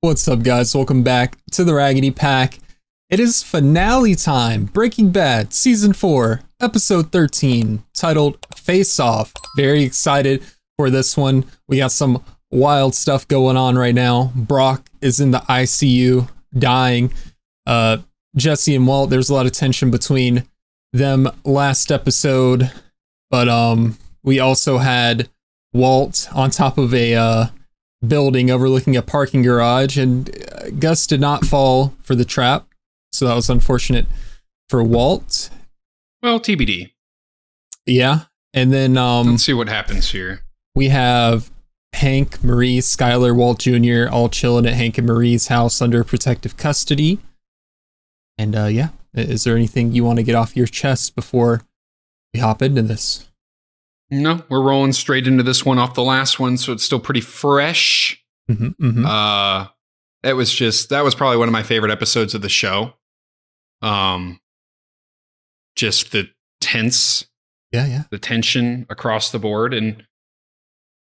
What's up, guys? Welcome back to the Raggedy Pack. It is finale time. Breaking Bad Season 4, Episode 13, titled Face Off. Very excited for this one. We got some wild stuff going on right now. Brock is in the ICU, dying. Jesse and Walt, there's a lot of tension between them last episode. But we also had Walt on top of a building overlooking a parking garage, and Gus did not fall for the trap, so that was unfortunate for Walt. Well, TBD. Yeah, and then let's see what happens here. We have Hank, Marie, Skyler, Walt Jr. all chilling at Hank and Marie's house under protective custody. And yeah, is there anything you want to get off your chest before we hop into this? No, we're rolling straight into this one off the last one, so it's still pretty fresh. That was probably one of my favorite episodes of the show. Just the tense, the tension across the board, and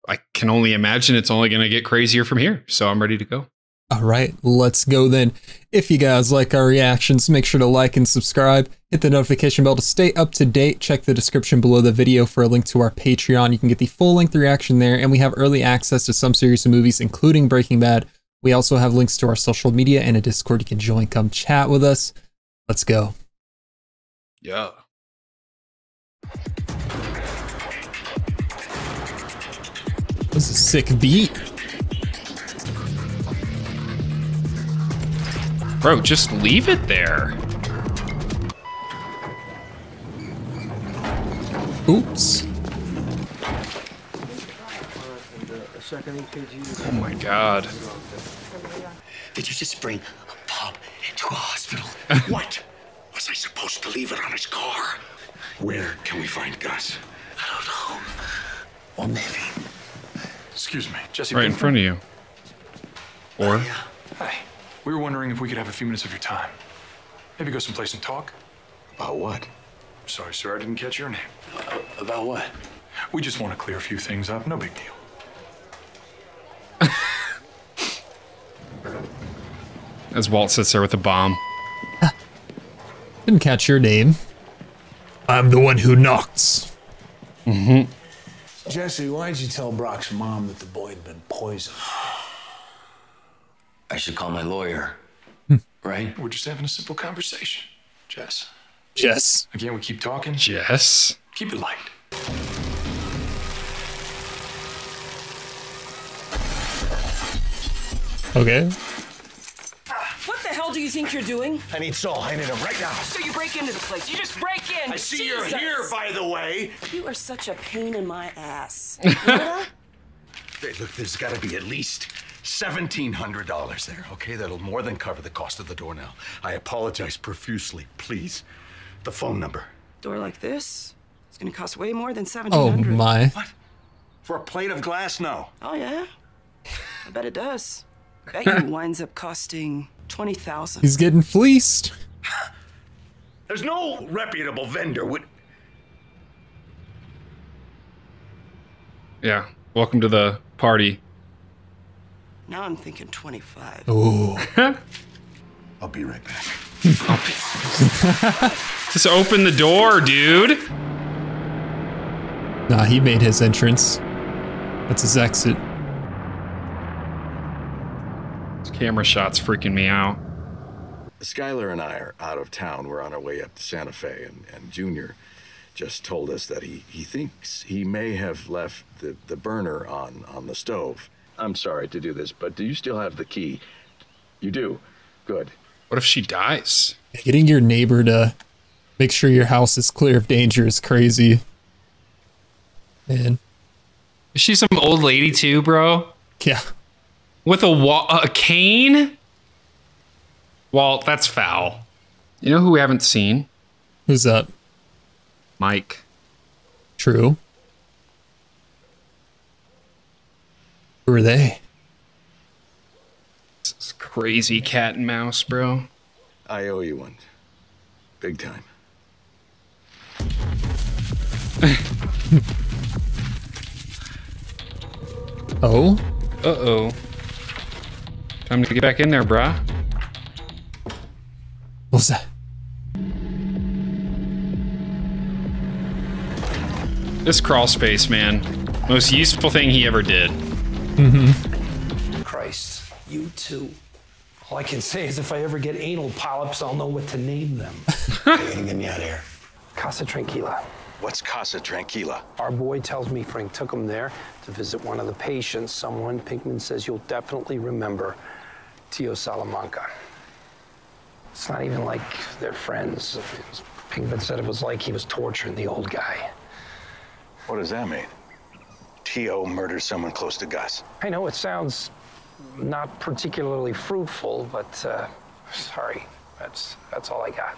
I can only imagine it's only going to get crazier from here. So I'm ready to go. All right, let's go then. If you guys like our reactions, make sure to like and subscribe. Hit the notification bell to stay up to date. Check the description below the video for a link to our Patreon. You can get the full-length reaction there, and we have early access to some series of movies, including Breaking Bad. We also have links to our social media and a Discord you can join. Come chat with us. Let's go. Yeah. This is a sick beat. Bro, just leave it there. Oops. Oh my God. Did you just bring a pup into a hospital? What? Was I supposed to leave it on his car? Where can we find Gus? I don't know. Or maybe. Excuse me, Jesse. Right in front of you. Or? Hi. We were wondering if we could have a few minutes of your time. Maybe go someplace and talk. About what? Sorry, sir, I didn't catch your name. About what? We just want to clear a few things up. No big deal. As Walt sits there with a bomb. Didn't catch your name. I'm the one who knocks. Jesse, why'd you tell Brock's mom that the boy had been poisoned? I should call my lawyer. Right? We're just having a simple conversation, Jess. Jess. Again, we keep talking. Jess. Keep it light. Okay. What the hell do you think you're doing? I need Saul. I need him right now. So you break into the place. You just break in. I see you're here, by the way. You are such a pain in my ass. Hey, look, there's got to be at least $1,700 there, okay? That'll more than cover the cost of the door now. I apologize profusely. Please. The phone number. Door like this? It's gonna cost way more than $1,700. Oh my. What? For a plate of glass? No. Oh yeah? I bet it does. Bet you winds up costing $20,000. He's getting fleeced. There's no reputable vendor would... Yeah. Welcome to the party. Now I'm thinking 25. Ooh. I'll be right back. Just open the door, dude. Nah, he made his entrance. That's his exit. This camera shot's freaking me out. Skyler and I are out of town. We're on our way up to Santa Fe, and Junior just told us that he thinks he may have left the burner on the stove. I'm sorry to do this, but do you still have the key? You do? Good. What if she dies? Getting your neighbor to make sure your house is clear of danger is crazy. Man. Is she some old lady too, bro? Yeah. With a cane? Walt, that's foul. You know who we haven't seen? Who's that? Mike. True. Who are they? This is crazy cat and mouse, bro. I owe you one. Big time. Oh? Uh-oh. Time to get back in there, brah. What was that? This crawl space, man. Most useful thing he ever did. Christ, you too. All I can say is if I ever get anal polyps, I'll know what to name them. You're gonna get me out of here. Casa Tranquila. What's Casa Tranquila? Our boy tells me Frank took him there to visit one of the patients, someone Pinkman says you'll definitely remember, Tio Salamanca. It's not even like they're friends. Pinkman said it was like he was torturing the old guy. What does that mean? Tio murdered someone close to Gus. I know it sounds not particularly fruitful, but sorry, that's all I got.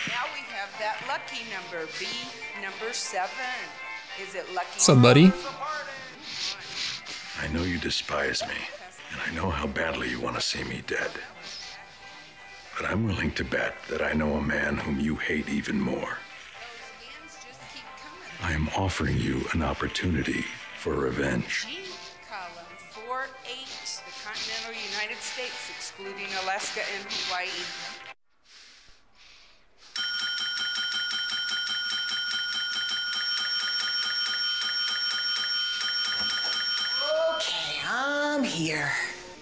Now we have that lucky number, B number 7. Is it lucky? Somebody. I know you despise me, and I know how badly you want to see me dead. But I'm willing to bet that I know a man whom you hate even more. I am offering you an opportunity for revenge. G, column 48, the continental United States, excluding Alaska and Hawaii. Okay, I'm here.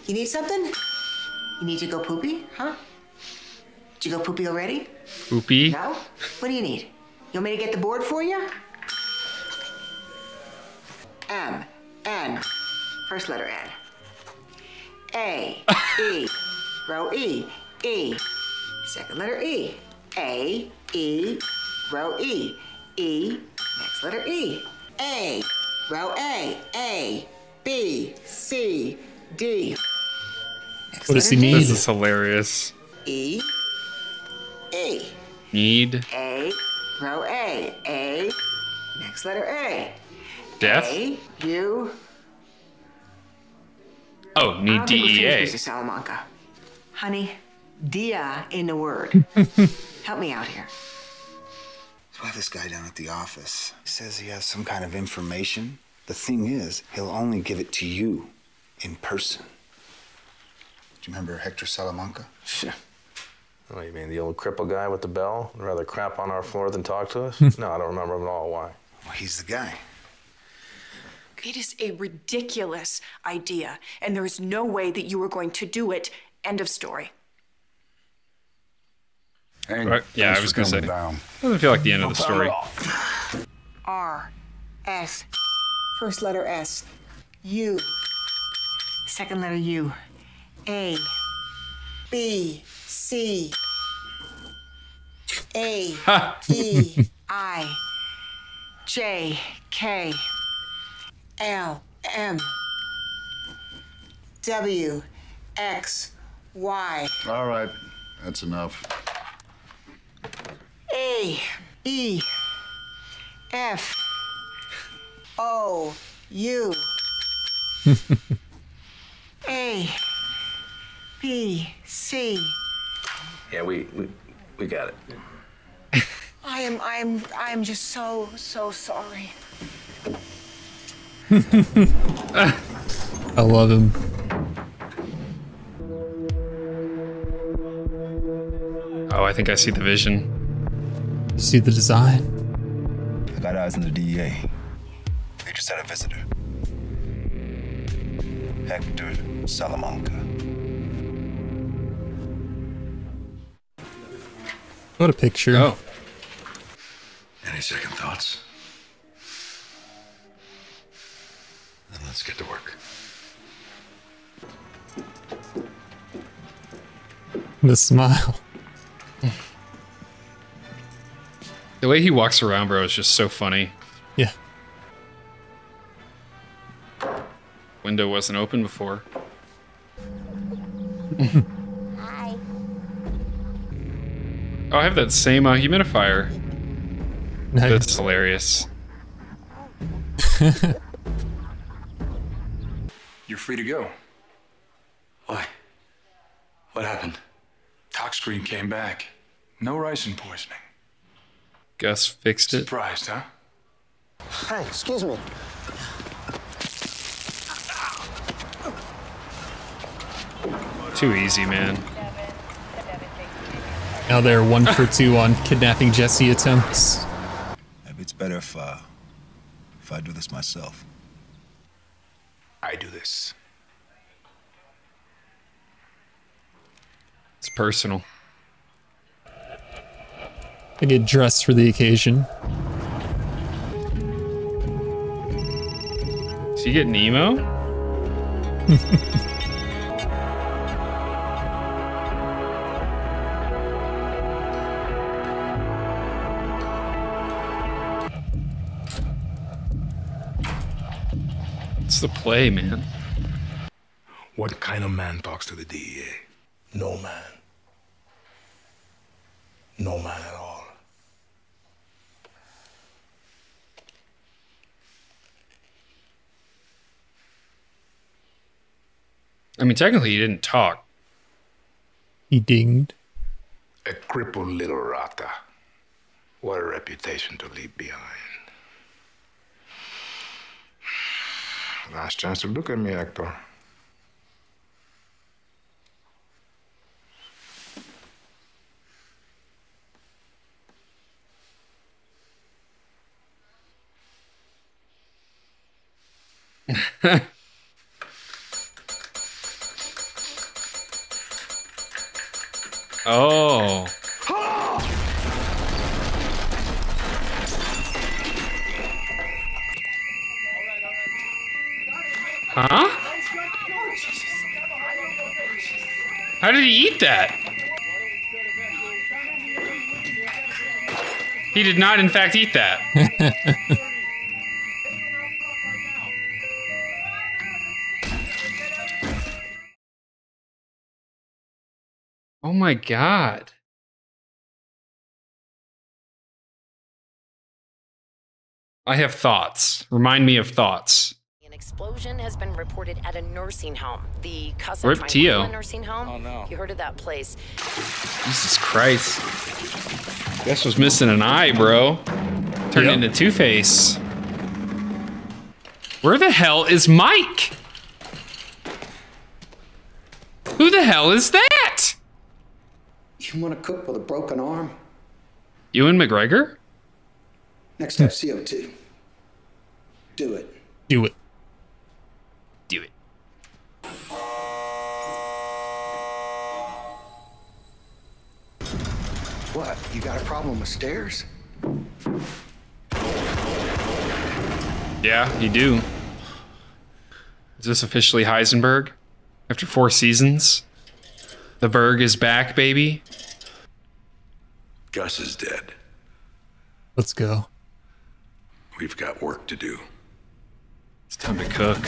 You need something? You need to go poopy, huh? Did you go poopy already? Poopy? No? What do you need? You want me to get the board for you? M, N, first letter N. A, E, row E, E, second letter E. A, E, row E, E, next letter E. A, row A, B, C, D. Next What does he letter D. need? This is hilarious. E, E. Need A, row A, next letter A. death? A, U. Oh, need DEA. Mr. Salamanca. Honey, dia in the word. Help me out here. So I have this guy down at the office. He says he has some kind of information. The thing is, he'll only give it to you in person. Do you remember Hector Salamanca? Sure. Oh, you mean the old cripple guy with the bell? Would rather crap on our floor than talk to us? No, I don't remember him at all. Why? Well, he's the guy. It is a ridiculous idea, and there is no way that you are going to do it. End of story. Right. Yeah, I was going to say. Doesn't feel like the end of the story. R, S, first letter S. U, second letter U. A, B, C, A, E, I, J, K, L, M, W, X, Y. All right, that's enough. A, E, F, O, U. A, B, C. Yeah, we got it. I am just so sorry. I love him. Oh, I think I see the vision. You see the design? I got eyes on the DEA. They just had a visitor. Hector Salamanca. What a picture. Oh. Any second thoughts? Then let's get to work. The smile. The way he walks around, bro, is just so funny. Yeah. Window wasn't open before. Hi. Oh, I have that same humidifier. Nice. That's hilarious. You're free to go. Why? What happened? Tox screen came back. No ricin poisoning. Gus fixed it. Surprised, huh? Hey, excuse me. Too easy, man. Now they're 1 for 2 on kidnapping Jesse attempts. Maybe it's better if I do this myself. I do this. It's personal. I get dressed for the occasion. So you get Nemo? What's the play, man? What kind of man talks to the DEA? No man. No man at all. I mean, technically, he didn't talk. He dinged. A crippled little rata. What a reputation to leave behind. Last chance to look at me, Hector. Oh. Huh? How did he eat that? He did not, in fact, eat that. Oh my God. I have thoughts. Remind me of thoughts. An explosion has been reported at a nursing home. The Casa Rip Tio. Tranquila nursing home. Oh no. You heard of that place? Jesus Christ. Guess was missing an eye, bro. Turned into Two-Face. Where the hell is Mike? Who the hell is that? You want to cook with a broken arm? Ewan McGregor? Next step, CO2. Do it. Do it. Do it. What? You got a problem with stairs? Yeah, you do. Is this officially Heisenberg? After 4 seasons? The Berg is back, baby. Gus is dead. Let's go. We've got work to do. It's time to cook.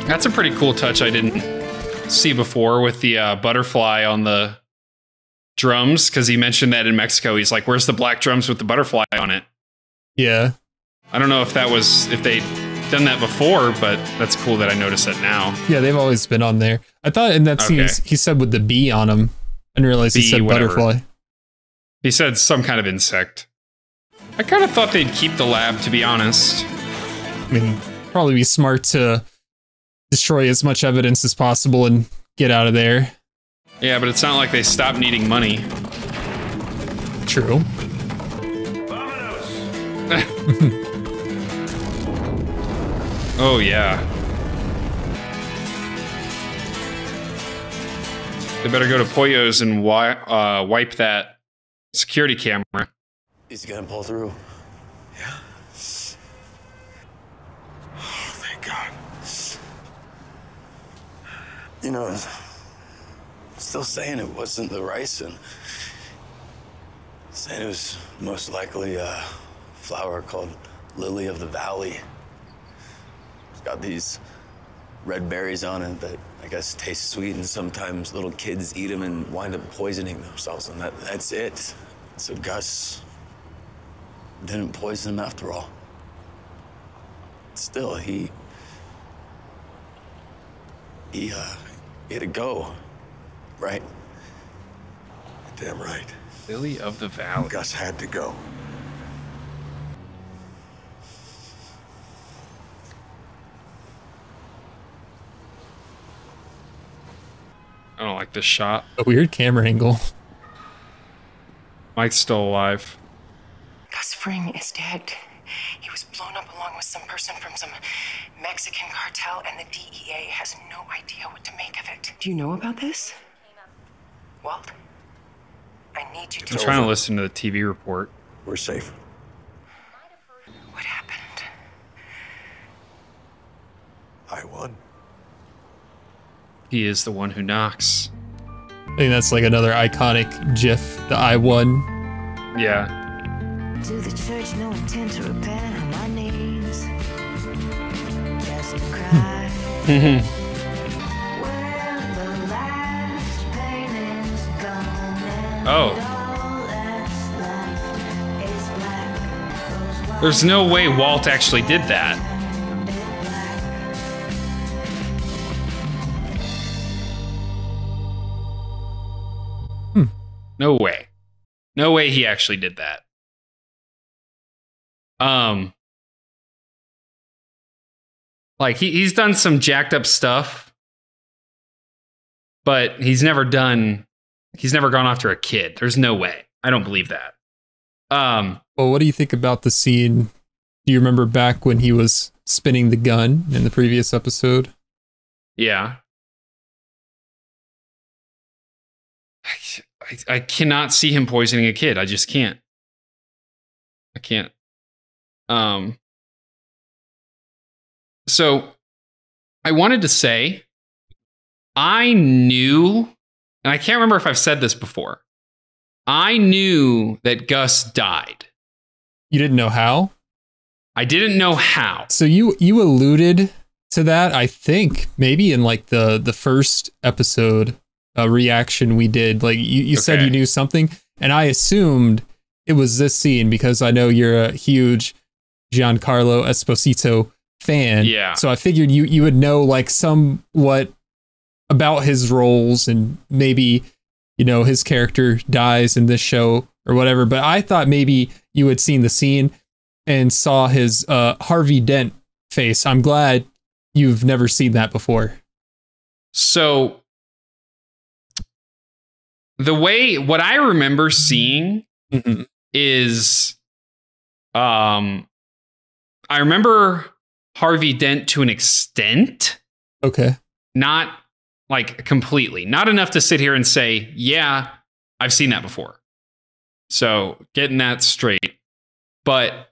That's a pretty cool touch I didn't see before with the butterfly on the drums, because he mentioned that in Mexico. He's like, where's the black drums with the butterfly on it? Yeah. I don't know if they'd done that before, but that's cool that I noticed that now. Yeah, they've always been on there. I thought in that scene he said with the bee on him. I didn't realize he said whatever. butterfly. He said some kind of insect. I kind of thought they'd keep the lab, to be honest. I mean, probably be smart to destroy as much evidence as possible and get out of there. Yeah, but it's not like they stopped needing money. True. Oh, yeah. They better go to Pollo's and wipe that security camera. He's gonna pull through. Yeah. Oh, thank God. You know, still saying it wasn't the ricin. Saying it was most likely a flower called Lily of the Valley. It's got these red berries on it that I guess taste sweet, and sometimes little kids eat them and wind up poisoning themselves, and that's it. So Gus didn't poison him after all. Still, he had to go, right? Damn right. Lily of the Valley. Gus had to go. I don't like this shot. A weird camera angle. Mike's still alive. Gus Fring is dead. He was blown up along with some person from some Mexican cartel, and the DEA has no idea what to make of it. Do you know about this? Walt? I need you to... I'm trying to listen to the TV report. We're safe. What happened? I won. He is the one who knocks. I think that's like another iconic GIF, the I won. Yeah. To the church, no intent to repent on my knees. Just to cry. Where the last pain is gone and Oh. all that's left is black. There's no way Walt actually did that. No way. No way he actually did that. Like he's done some jacked up stuff, but he's never gone after a kid. There's no way. I don't believe that. Well, what do you think about the scene? Do you remember back when he was spinning the gun in the previous episode? Yeah. I cannot see him poisoning a kid. I just can't. I can't. So I wanted to say, I knew, and I can't remember if I've said this before. I knew that Gus died. You didn't know how? I didn't know how. So you alluded to that, I think, maybe in like the first episode reaction we did. Like you said you knew something, and I assumed it was this scene because I know you're a huge Giancarlo Esposito fan. Yeah. So I figured you would know like somewhat about his roles, and maybe, you know, his character dies in this show or whatever. But I thought maybe you had seen the scene and saw his Harvey Dent face. I'm glad you've never seen that before. So what I remember seeing is, I remember Harvey Dent to an extent. Okay. Not like completely. Not enough to sit here and say, yeah, I've seen that before. So getting that straight. But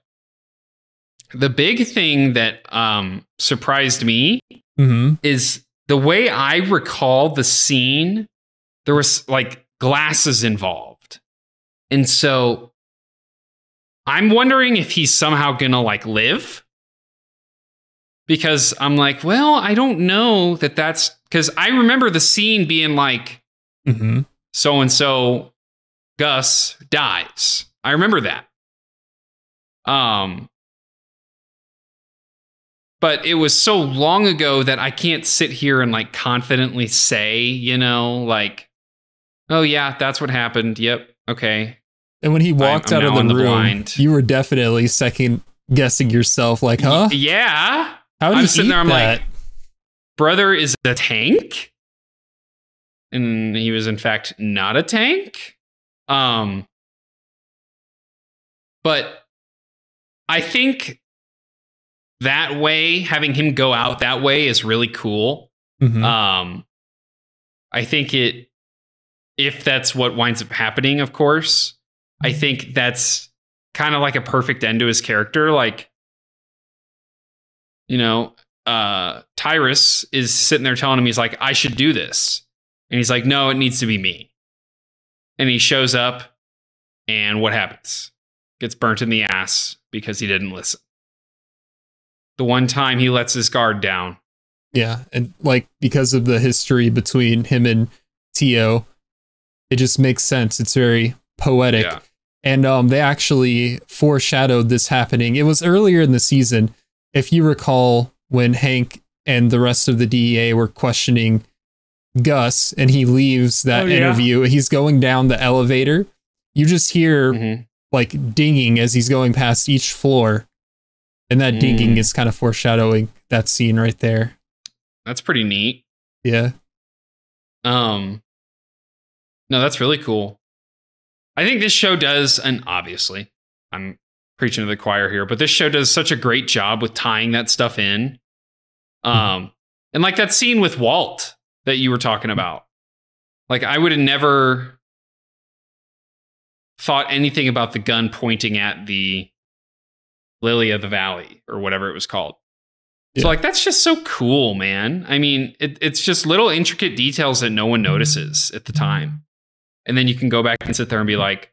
the big thing that surprised me is the way I recall the scene. There was like glasses involved. And so I'm wondering if he's somehow gonna like live. Because I'm like, well, I don't know that's because I remember the scene being like, so-and-so Gus dies. I remember that. But it was so long ago that I can't sit here and like confidently say, you know, like, oh yeah, that's what happened. Yep. Okay. And when he walked out of the room, you were definitely second guessing yourself, like, huh? Yeah. How did I'm he sitting eat there, I'm that? like, brother is a tank? And he was in fact not a tank. But I think that way, having him go out that way is really cool. I think if that's what winds up happening, of course, I think that's kind of like a perfect end to his character. Like, you know, Tyrus is sitting there telling him, he's like, I should do this. And he's like, no, it needs to be me. And he shows up, and what happens? Gets burnt in the ass because he didn't listen. The one time he lets his guard down. Yeah, and like because of the history between him and Tio, it just makes sense. It's very poetic. Yeah. And they actually foreshadowed this happening. It was earlier in the season. If you recall, when Hank and the rest of the DEA were questioning Gus and he leaves that interview, he's going down the elevator. You just hear like dinging as he's going past each floor. And that dinging is kind of foreshadowing that scene right there. That's pretty neat. Yeah. No, that's really cool. I think this show does, and obviously, I'm preaching to the choir here, but this show does such a great job with tying that stuff in. And like that scene with Walt that you were talking about. Like, I would have never thought anything about the gun pointing at the Lily of the Valley or whatever it was called. So like, that's just so cool, man. I mean, it's just little intricate details that no one notices at the time. And then you can go back and sit there and be like,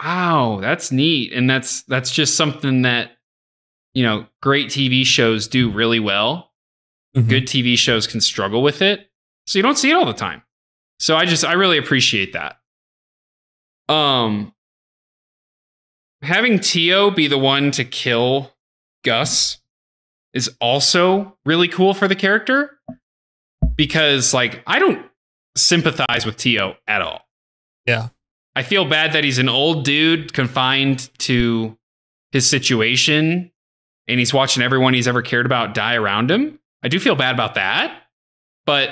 wow, that's neat. And that's just something that, great TV shows do really well. Good TV shows can struggle with it. So you don't see it all the time. So I really appreciate that. Having Tio be the one to kill Gus is also really cool for the character, because like, I don't sympathize with Tio at all. Yeah. I feel bad that he's an old dude confined to his situation and he's watching everyone he's ever cared about die around him. I do feel bad about that, but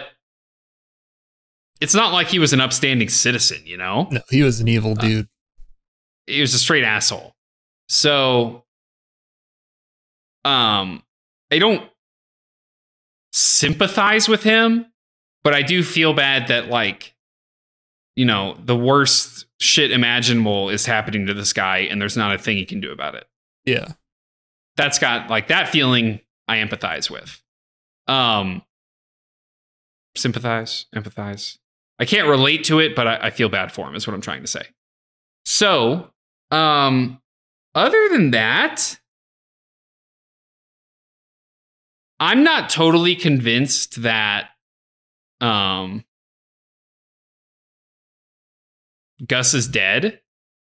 it's not like he was an upstanding citizen, No, he was an evil dude. He was a straight asshole. So, I don't sympathize with him, but I do feel bad that, like, the worst shit imaginable is happening to this guy and there's not a thing he can do about it. Yeah. That's got, like, that feeling I empathize with. Sympathize, empathize. I can't relate to it, but I feel bad for him is what I'm trying to say. So, other than that, I'm not totally convinced that Gus is dead,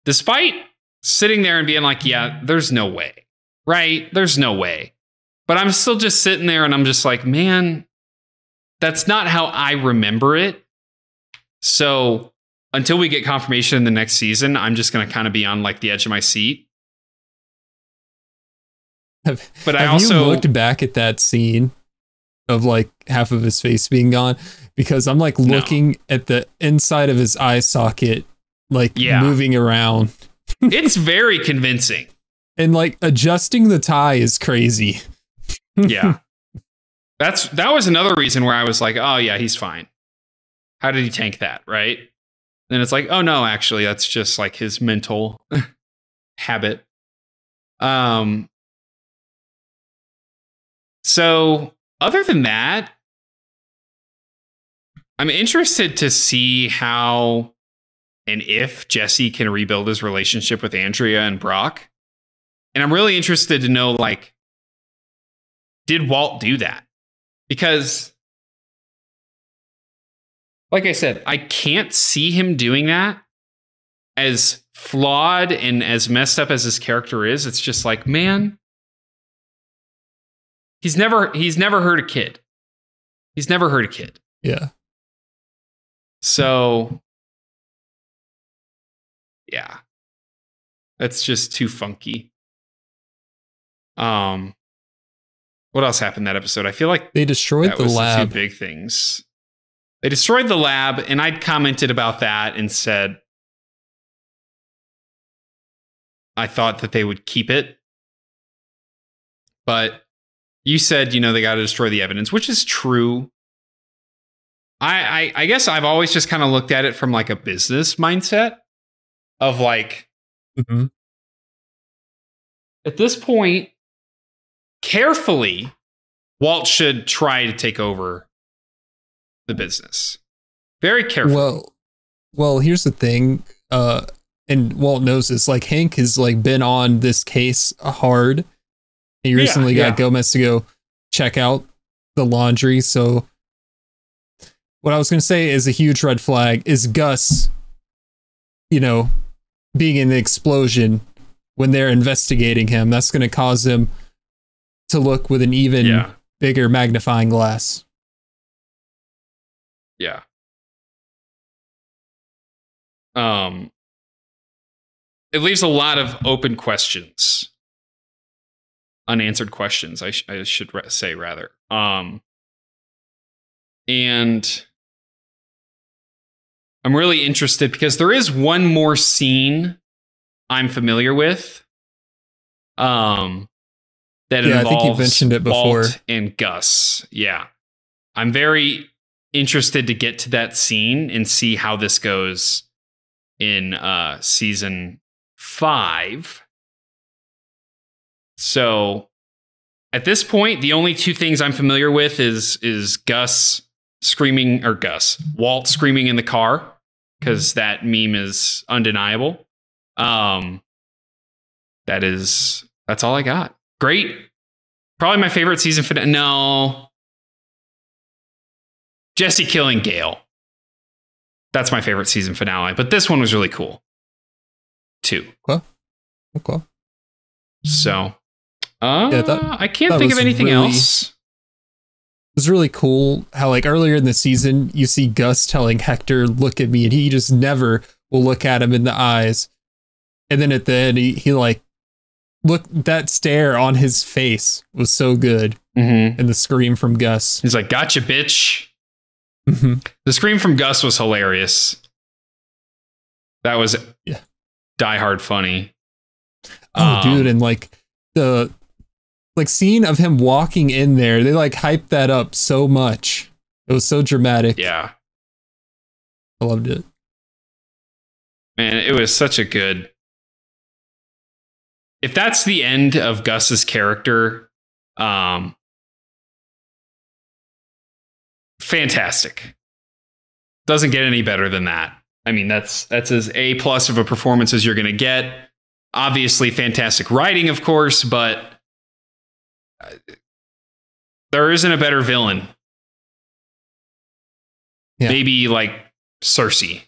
despite sitting there and being like, yeah, there's no way, right? There's no way. But I'm still just sitting there and I'm just like, man, that's not how I remember it. So until we get confirmation in the next season, I'm just going to kind of be on like the edge of my seat. But I also you looked back at that scene of like half of his face being gone, because I'm like looking at the inside of his eye socket, like moving around. It's very convincing. And like adjusting the tie is crazy. Yeah. That was another reason where I was like, oh yeah, he's fine. How did he tank that? Right. Then it's like, oh no, actually that's just like his mental habit. So other than that, I'm interested to see how and if Jesse can rebuild his relationship with Andrea and Brock. And I'm really interested to know, like, did Walt do that? Because, like I said, I can't see him doing that. As flawed and as messed up as his character is, it's just like, man, he's never hurt a kid. He's never hurt a kid. Yeah. So, yeah. That's just too funky. What else happened that episode? I feel like they destroyed the lab. The two big things. They destroyed the lab, and I'd commented about that and said I thought that they would keep it. But you said, they got to destroy the evidence, which is true. I guess I've always just kind of looked at it from like a business mindset of like, at this point, carefully, Walt should try to take over the business. Very carefully. Well, here's the thing. And Walt knows this, like Hank has like been on this case hard. He recently got Gomez to go check out the laundry. So what I was going to say is a huge red flag is Gus, being in the explosion when they're investigating him. That's going to cause him to look with an even bigger magnifying glass. Yeah. It leaves a lot of open questions. Unanswered questions, I should say rather. And I'm really interested because there is one more scene I'm familiar with. That involves I think you mentioned it before. Walt and Gus. Yeah. I'm very interested to get to that scene and see how this goes in season 5. So at this point, the only two things I'm familiar with is Walt screaming in the car, because that meme is undeniable. That's all I got. Great. Probably my favorite season finale. No. Jesse killing Gale. That's my favorite season finale. But this one was really cool, too. Okay. So, I can't think of anything else. It was really cool how, like, earlier in the season, you see Gus telling Hector, "Look at me," and he just never will look at him in the eyes. And then at the end, he like, look, that stare on his face was so good. Mm-hmm. And the scream from Gus. He's like, "Gotcha, bitch." Mm-hmm. The scream from Gus was hilarious. That was Die Hard funny. Oh, dude. And like the scene of him walking in there, they like hyped that up so much. It was so dramatic. Yeah. I loved it. Man, it was such a good... If that's the end of Gus's character, fantastic. Doesn't get any better than that. I mean, that's as A+ of a performance as you're going to get. Obviously, fantastic writing, of course, but there isn't a better villain. Yeah. Maybe like Cersei.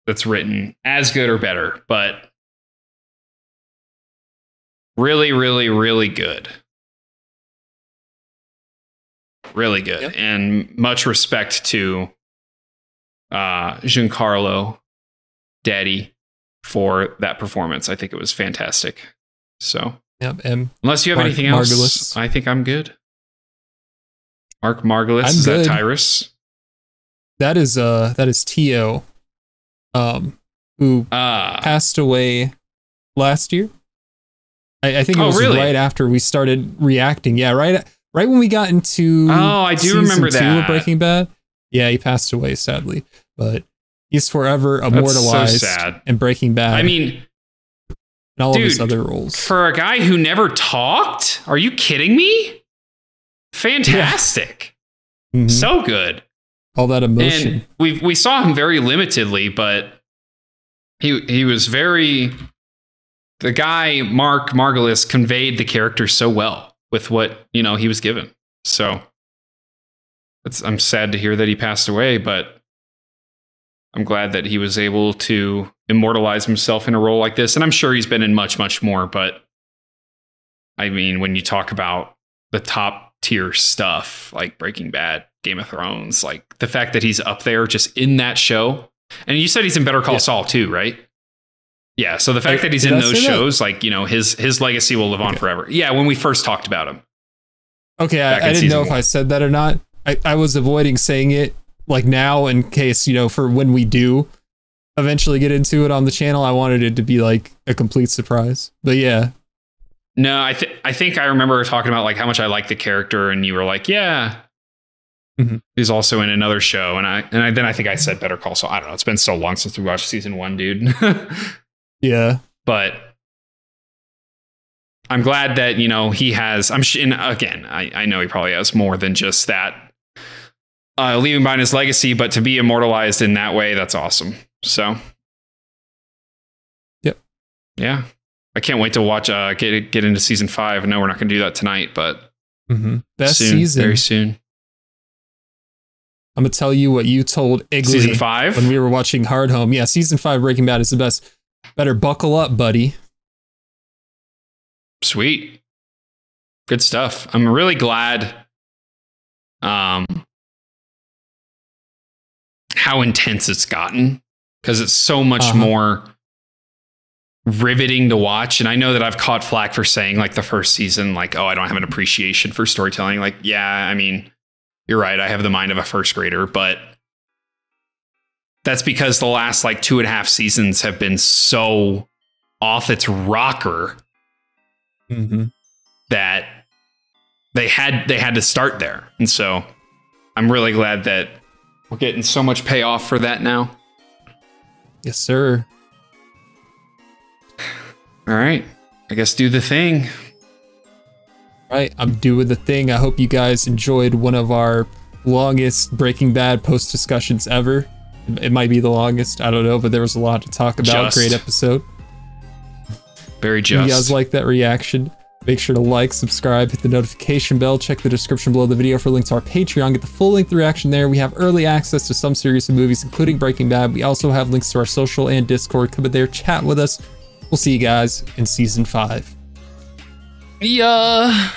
That's written as good or better, but really, really, really good. Really good. Yep. And much respect to Giancarlo Daddy for that performance. I think it was fantastic. So, yep. Unless you have anything else, I think I'm good. Mark Margolis, is that Tyrus? That is Tio, who passed away last year. I think it was right after we started reacting. Yeah, right when we got into I do remember season 2 that of Breaking Bad. Yeah, he passed away sadly, but he's forever immortalized so in Breaking Bad. I mean, and all of his other roles. For a guy who never talked, are you kidding me? Fantastic. Yeah. Mm-hmm. So good. All that emotion. And we saw him very limitedly, but he was very... The guy, Mark Margolis, conveyed the character so well with what, he was given. So I'm sad to hear that he passed away, but I'm glad that he was able to immortalize himself in a role like this. And I'm sure he's been in much, much more, but I mean, when you talk about the top tier stuff like Breaking Bad, Game of Thrones, like the fact that he's up there just in that show. And you said he's in Better Call Saul too, right? Yeah. So the fact that he's in those shows, like, his legacy will live on forever. Yeah. When we first talked about him. Okay. I didn't know if I said that or not. I was avoiding saying it like now in case, for when we do eventually get into it on the channel. I wanted it to be like a complete surprise, but yeah. No, I think I remember talking about like how much I like the character, and you were like, yeah, he's also in another show. And then I think I said Better Call Saul. I don't know. It's been so long since we watched season 1, dude. Yeah. But I'm glad that, he has, again, I know he probably has more than just that leaving behind his legacy, but to be immortalized in that way, that's awesome. So. Yep. Yeah. I can't wait to watch, get into season 5. I know we're not going to do that tonight, but best soon, season. Very soon. I'm going to tell you what you told Igley season 5 when we were watching Hard Home. Yeah. Season 5 Breaking Bad is the best. Better buckle up, buddy. Sweet. Good stuff. I'm really glad how intense it's gotten, because it's so much more riveting to watch. And I know that I've caught flack for saying like the first season, like, oh, I don't have an appreciation for storytelling. Like, yeah, I mean, You're right. I have the mind of a first grader, but that's because the last like 2.5 seasons have been so off its rocker that they had to start there. And so I'm really glad that we're getting so much payoff for that now. Yes, sir. All right. I guess do the thing. All right, I'm doing the thing. I hope you guys enjoyed one of our longest Breaking Bad post discussions ever. It might be the longest. I don't know, but there was a lot to talk about. Just. Great episode. Very If just. you guys like that reaction, make sure to like, subscribe, hit the notification bell, check the description below the video for links to our Patreon. Get the full-length reaction there. We have early access to some series and movies, including Breaking Bad. We also have links to our social and Discord. Come in there, chat with us. We'll see you guys in season 5. Yeah.